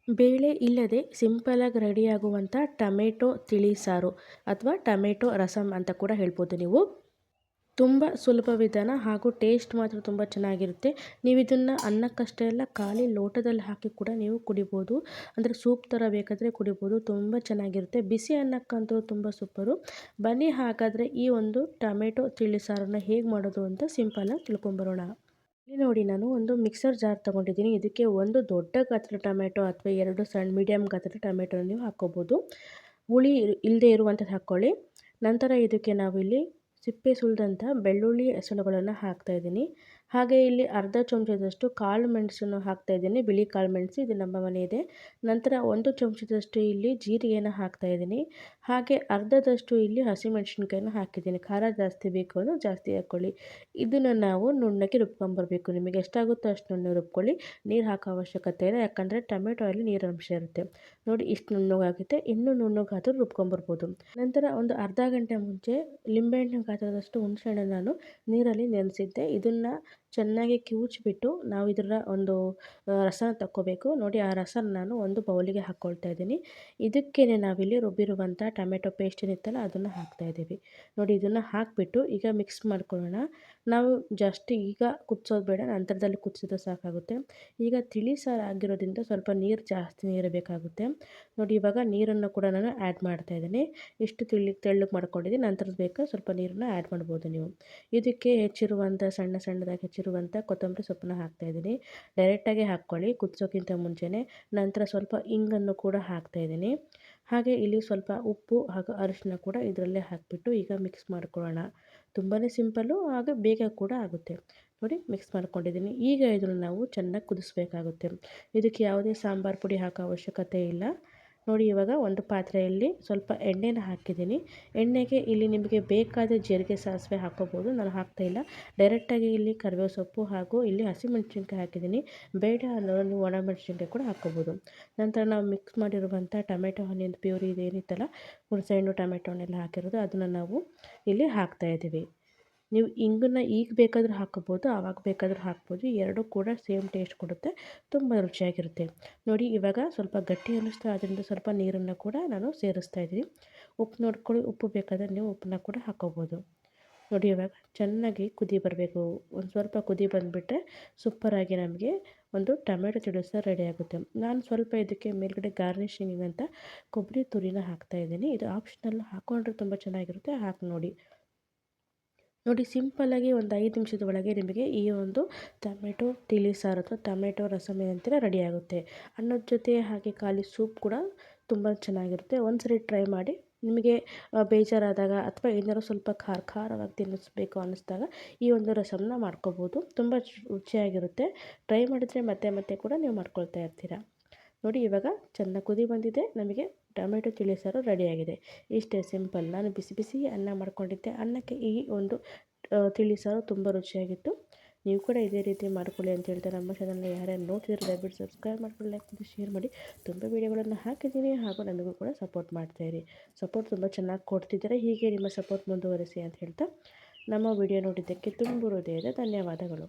ಬೇಳೆ ಇಲ್ಲದೆ ಸಿಂಪಲಾಗಿ ರೆಡಿಯಾಗುವಂಥ ಟೊಮೆಟೊ ತಿಳಿಸಾರು ಅಥವಾ ಟೊಮೆಟೊ ರಸಮ್ ಅಂತ ಕೂಡ ಹೇಳ್ಬೋದು ನೀವು. ತುಂಬ ಸುಲಭ ವಿಧಾನ ಹಾಗೂ ಟೇಸ್ಟ್ ಮಾತ್ರ ತುಂಬ ಚೆನ್ನಾಗಿರುತ್ತೆ. ನೀವು ಇದನ್ನು ಅನ್ನಕ್ಕಷ್ಟೇ ಅಲ್ಲ, ಖಾಲಿ ಲೋಟದಲ್ಲಿ ಹಾಕಿ ಕೂಡ ನೀವು ಕುಡಿಬೋದು. ಅಂದರೆ ಸೂಪ್ ಥರ ಬೇಕಾದರೆ ಕುಡಿಬೋದು. ತುಂಬ ಚೆನ್ನಾಗಿರುತ್ತೆ. ಬಿಸಿ ಅನ್ನಕ್ಕಂತೂ ತುಂಬ ಸೂಪರು. ಬನ್ನಿ ಹಾಗಾದರೆ ಈ ಒಂದು ಟೊಮೆಟೊ ತಿಳಿಸಾರನ್ನು ಹೇಗೆ ಮಾಡೋದು ಅಂತ ಸಿಂಪಲಾಗಿ ತಿಳ್ಕೊಂಬರೋಣ. ಇಲ್ಲಿ ನೋಡಿ, ನಾನು ಒಂದು ಮಿಕ್ಸರ್ ಜಾರ್ ತೊಗೊಂಡಿದ್ದೀನಿ. ಇದಕ್ಕೆ ಒಂದು ದೊಡ್ಡ ಗಾತ್ರದ ಟೊಮೆಟೊ ಅಥವಾ 2 ಸಣ್ಣ ಮೀಡಿಯಮ್ ಗಾತ್ರದ ಟೊಮೆಟೊ ನೀವು ಹಾಕ್ಕೋಬೋದು. ಹುಳಿ ಇಲ್ಲದೆ ಇರುವಂಥದ್ದು ಹಾಕ್ಕೊಳ್ಳಿ. ನಂತರ ಇದಕ್ಕೆ ನಾವಿಲ್ಲಿ ಸಿಪ್ಪೆ ಸುಲಿದಂಥ ಬೆಳ್ಳುಳ್ಳಿ ಎಸಳುಗಳನ್ನು ಹಾಕ್ತಾಯಿದ್ದೀನಿ. ಹಾಗೆ ಇಲ್ಲಿ ಅರ್ಧ ಚಮಚದಷ್ಟು ಕಾಳು ಮೆಣಸನ್ನು ಹಾಕ್ತಾಯಿದ್ದೀನಿ. ಬಿಳಿ ಕಾಳು ಮೆಣಸು, ಇದು ನಮ್ಮ ಮನೆಯದೇ. ನಂತರ 1 ಚಮಚದಷ್ಟು ಇಲ್ಲಿ ಜೀರಿಗೆನ ಹಾಕ್ತಾಯಿದ್ದೀನಿ. ಹಾಗೆ ಅರ್ಧದಷ್ಟು ಇಲ್ಲಿ ಹಸಿಮೆಣಸಿನ್ಕಾಯಿನ ಹಾಕಿದ್ದೀನಿ. ಖಾರ ಜಾಸ್ತಿ ಬೇಕು ಅಂದರೆ ಜಾಸ್ತಿ ಹಾಕ್ಕೊಳ್ಳಿ. ಇದನ್ನು ನಾವು ನುಣ್ಣಗೆ ರುಬ್ಕೊಂಬರ್ಬೇಕು. ನಿಮಗೆ ಎಷ್ಟಾಗುತ್ತೋ ಅಷ್ಟು ನುಣ್ಣಗೆ ರುಬ್ಕೊಳ್ಳಿ. ನೀರು ಹಾಕೋ ಅವಶ್ಯಕತೆ ಇಲ್ಲ, ಯಾಕಂದರೆ ಟೊಮೆಟೊಯಲ್ಲಿ ನೀರಿನಂಶ ಇರುತ್ತೆ. ನೋಡಿ, ಇಷ್ಟು ನುಣ್ಣಗಾಗುತ್ತೆ. ಇನ್ನೂ ನುಣ್ಣಗಾದರೂ ರುಬ್ಕೊಂಬರ್ಬೋದು. ನಂತರ ಒಂದು ಅರ್ಧ ಗಂಟೆ ಮುಂಚೆ ಲಿಂಬೆಹಣ್ಣು ಗಾತ್ರದಷ್ಟು ಹುಣಸೆಹಣ್ಣನ್ನು ನಾನು ನೀರಲ್ಲಿ ನೆನೆಸಿದ್ದೆ. ಇದನ್ನು ಚೆನ್ನಾಗಿ ಕಿವುಚಿಬಿಟ್ಟು ನಾವು ಇದರ ಒಂದು ರಸನ ತಕ್ಕೋಬೇಕು. ನೋಡಿ, ಆ ರಸನ ನಾನು ಒಂದು ಬೌಲಿಗೆ ಹಾಕ್ಕೊಳ್ತಾ ಇದ್ದೀನಿ. ಇದಕ್ಕೇ ನಾವಿಲ್ಲಿ ರುಬ್ಬಿರುವಂಥ ಟೊಮೆಟೊ ಪೇಸ್ಟ್ ಏನಿತ್ತಲ್ಲ ಅದನ್ನು ಹಾಕ್ತಾಯಿದ್ದೀವಿ. ನೋಡಿ, ಇದನ್ನು ಹಾಕಿಬಿಟ್ಟು ಈಗ ಮಿಕ್ಸ್ ಮಾಡ್ಕೊಳ್ಳೋಣ. ನಾವು ಜಸ್ಟ್ ಈಗ ಕುದಿಸೋದು ಬೇಡ, ನಂತರದಲ್ಲಿ ಕುದಿಸಿದ್ರೆ ಸಾಕಾಗುತ್ತೆ. ಈಗ ತಿಳಿ ಸಾರು ಆಗಿರೋದ್ರಿಂದ ಸ್ವಲ್ಪ ನೀರು ಜಾಸ್ತಿ ನೀರು ಬೇಕಾಗುತ್ತೆ. ನೋಡಿ, ಇವಾಗ ನೀರನ್ನು ಕೂಡ ನಾನು ಆ್ಯಡ್ ಮಾಡ್ತಾಯಿದ್ದೀನಿ. ಇಷ್ಟು ತೆಳ್ಳಗೆ ಮಾಡ್ಕೊಂಡಿದ್ದೀನಿ. ನಂತರದ ಬೇಕಾದ್ರೆ ಸ್ವಲ್ಪ ನೀರನ್ನು ಆ್ಯಡ್ ಮಾಡ್ಬೋದು ನೀವು. ಇದಕ್ಕೆ ಹೆಚ್ಚಿರುವಂಥ ಸಣ್ಣದಾಗಿ ಹೆಚ್ಚಿರುವಂಥ ಕೊತ್ತಂಬರಿ ಸೊಪ್ಪನ್ನ ಹಾಕ್ತಾಯಿದ್ದೀನಿ. ಡೈರೆಕ್ಟಾಗಿ ಹಾಕ್ಕೊಳ್ಳಿ ಕುದಿಸೋಕ್ಕಿಂತ ಮುಂಚೆನೇ. ನಂತರ ಸ್ವಲ್ಪ ಇಂಗನ್ನು ಕೂಡ ಹಾಕ್ತಾಯಿದ್ದೀನಿ. ಹಾಗೆ ಇಲ್ಲಿ ಸ್ವಲ್ಪ ಉಪ್ಪು ಹಾಗೂ ಅರಿಶಿನ ಕೂಡ ಇದರಲ್ಲೇ ಹಾಕಿಬಿಟ್ಟು ಈಗ ಮಿಕ್ಸ್ ಮಾಡ್ಕೊಳ್ಳೋಣ. ತುಂಬಾ ಸಿಂಪಲ್ಲು, ಹಾಗೆ ಬೇಗ ಕೂಡ ಆಗುತ್ತೆ. ನೋಡಿ, ಮಿಕ್ಸ್ ಮಾಡ್ಕೊಂಡಿದ್ದೀನಿ. ಈಗ ಇದನ್ನು ನಾವು ಚೆನ್ನಾಗಿ ಕುದಿಸ್ಬೇಕಾಗುತ್ತೆ. ಇದಕ್ಕೆ ಯಾವುದೇ ಸಾಂಬಾರು ಪುಡಿ ಹಾಕೋ ಅವಶ್ಯಕತೆ ಇಲ್ಲ. ನೋಡಿ, ಇವಾಗ ಒಂದು ಪಾತ್ರೆಯಲ್ಲಿ ಸ್ವಲ್ಪ ಎಣ್ಣೆನ ಹಾಕಿದ್ದೀನಿ. ಎಣ್ಣೆಗೆ ಇಲ್ಲಿ ನಿಮಗೆ ಬೇಕಾದ ಜೀರಿಗೆ ಸಾಸಿವೆ ಹಾಕ್ಕೋಬೋದು. ನಾನು ಹಾಕ್ತಾಯಿಲ್ಲ. ಡೈರೆಕ್ಟಾಗಿ ಇಲ್ಲಿ ಕರಿಬೇವು ಸೊಪ್ಪು ಹಾಗೂ ಇಲ್ಲಿ ಹಸಿಮೆಣಸಿನ್ಕಾಯಿ ಹಾಕಿದ್ದೀನಿ. ಬೇಡ ಅನ್ನೋರು ನೀವು ಒಣಮೆಣಸಿನ್ಕಾಯಿ ಕೂಡ ಹಾಕ್ಕೋಬೋದು. ನಂತರ ನಾವು ಮಿಕ್ಸ್ ಮಾಡಿರುವಂಥ ಟೊಮೆಟೊ ಹಣ್ಣಿನ ಪ್ಯೂರಿ ಇದೇನಿತ್ತಲ್ಲ, ಹುಣಸೆಹಣ್ಣು ಟೊಮೆಟೊನೆಲ್ಲ ಹಾಕಿರೋದು, ಅದನ್ನು ನಾವು ಇಲ್ಲಿ ಹಾಕ್ತಾಯಿದ್ದೀವಿ. ನೀವು ಇಂಗನ್ನು ಈಗ ಬೇಕಾದರೂ ಹಾಕ್ಕೋಬೋದು, ಆವಾಗ ಬೇಕಾದರೂ ಹಾಕ್ಬೋದು. ಎರಡೂ ಕೂಡ ಸೇಮ್ ಟೇಸ್ಟ್ ಕೊಡುತ್ತೆ, ತುಂಬ ರುಚಿಯಾಗಿರುತ್ತೆ. ನೋಡಿ, ಇವಾಗ ಸ್ವಲ್ಪ ಗಟ್ಟಿ ಅನ್ನಿಸ್ತಾ, ಅದರಿಂದ ಸ್ವಲ್ಪ ನೀರನ್ನು ಕೂಡ ನಾನು ಸೇರಿಸ್ತಾ ಇದ್ದೀನಿ. ಉಪ್ಪು ನೋಡ್ಕೊಳ್ಳಿ, ಉಪ್ಪು ಬೇಕಾದರೆ ನೀವು ಉಪ್ಪನ್ನ ಕೂಡ ಹಾಕ್ಕೋಬೋದು. ನೋಡಿ, ಇವಾಗ ಚೆನ್ನಾಗಿ ಕುದಿ ಬರಬೇಕು. ಒಂದು ಸ್ವಲ್ಪ ಕುದಿ ಬಂದುಬಿಟ್ರೆ ಸೂಪರಾಗಿ ನಮಗೆ ಒಂದು ಟೊಮೆಟೊ ತಿಳಿಸಾರು ರೆಡಿ ಆಗುತ್ತೆ. ನಾನು ಸ್ವಲ್ಪ ಇದಕ್ಕೆ ಮೇಲ್ಗಡೆ ಗಾರ್ನಿಷಿಂಗ್ ಅಂತ ಕೊಬ್ಬರಿ ತುರಿನ ಹಾಕ್ತಾಯಿದ್ದೀನಿ. ಇದು ಆಪ್ಷನಲ್, ಹಾಕ್ಕೊಂಡ್ರೆ ತುಂಬ ಚೆನ್ನಾಗಿರುತ್ತೆ. ಹಾಕಿ ನೋಡಿ. ನೋಡಿ, ಸಿಂಪಲ್ಲಾಗಿ ಒಂದು 5 ನಿಮಿಷದ ಒಳಗೆ ನಿಮಗೆ ಈ ಒಂದು ಟೊಮೆಟೊ ತಿಳಿಸಾರು ಅಥವಾ ಟೊಮೆಟೊ ರಸಮ್ ಏನಂತೀರ ರೆಡಿ ಆಗುತ್ತೆ. ಅನ್ನದ ಜೊತೆ ಹಾಗೆ ಖಾಲಿ ಸೂಪ್ ಕೂಡ ತುಂಬ ಚೆನ್ನಾಗಿರುತ್ತೆ. ಒಂದ್ಸರಿ ಟ್ರೈ ಮಾಡಿ. ನಿಮಗೆ ಬೇಜಾರಾದಾಗ ಅಥವಾ ಏನಾದ್ರು ಸ್ವಲ್ಪ ಖಾರವಾಗಿ ತಿನ್ನಿಸ್ಬೇಕು ಅನ್ನಿಸ್ದಾಗ ಈ ಒಂದು ರಸಮ್ನ ಮಾಡ್ಕೋಬೋದು. ತುಂಬ ರುಚಿಯಾಗಿರುತ್ತೆ. ಟ್ರೈ ಮಾಡಿದರೆ ಮತ್ತೆ ಮತ್ತೆ ಕೂಡ ನೀವು ಮಾಡ್ಕೊಳ್ತಾ ಇರ್ತೀರ. ನೋಡಿ, ಇವಾಗ ಚೆನ್ನಾಗಿ ಕುದಿ ಬಂದಿದೆ. ನಮಗೆ ಟೊಮೆಟೊ ತಿಳಿಸಾರು ರೆಡಿಯಾಗಿದೆ. ಇಷ್ಟೇ ಸಿಂಪಲ್. ನಾನು ಬಿಸಿ ಬಿಸಿ ಅನ್ನ ಮಾಡ್ಕೊಂಡಿದ್ದೆ. ಅನ್ನಕ್ಕೆ ಈ ಒಂದು ತಿಳಿಸಾರು ತುಂಬ ರುಚಿಯಾಗಿತ್ತು. ನೀವು ಕೂಡ ಇದೇ ರೀತಿ ಮಾಡ್ಕೊಳ್ಳಿ ಅಂತ ಹೇಳ್ತಾ, ನಮ್ಮ ಚಾನಲ್ನ ಯಾರ್ಯಾರು ನೋಡ್ತಿದ್ರೆ ದಯವಿಟ್ಟು ಸಬ್ಸ್ಕ್ರೈಬ್ ಮಾಡ್ಕೊಳ್ಳಿ, ಲೈಕ್ ಮಾಡಿ, ಶೇರ್ ಮಾಡಿ. ತುಂಬ ವೀಡಿಯೋಗಳನ್ನು ಹಾಕಿದ್ದೀನಿ, ಹಾಗೂ ನನಗೂ ಕೂಡ ಸಪೋರ್ಟ್ ಮಾಡ್ತಾಯಿರಿ. ಸಪೋರ್ಟ್ ತುಂಬ ಚೆನ್ನಾಗಿ ಕೊಡ್ತಿದ್ದಾರೆ. ಹೀಗೆ ನಿಮ್ಮ ಸಪೋರ್ಟ್ ಮುಂದುವರಿಸಿ ಅಂತ ಹೇಳ್ತಾ, ನಮ್ಮ ವಿಡಿಯೋ ನೋಡಿದ್ದಕ್ಕೆ ತುಂಬ ಹೃದಯದ ಧನ್ಯವಾದಗಳು.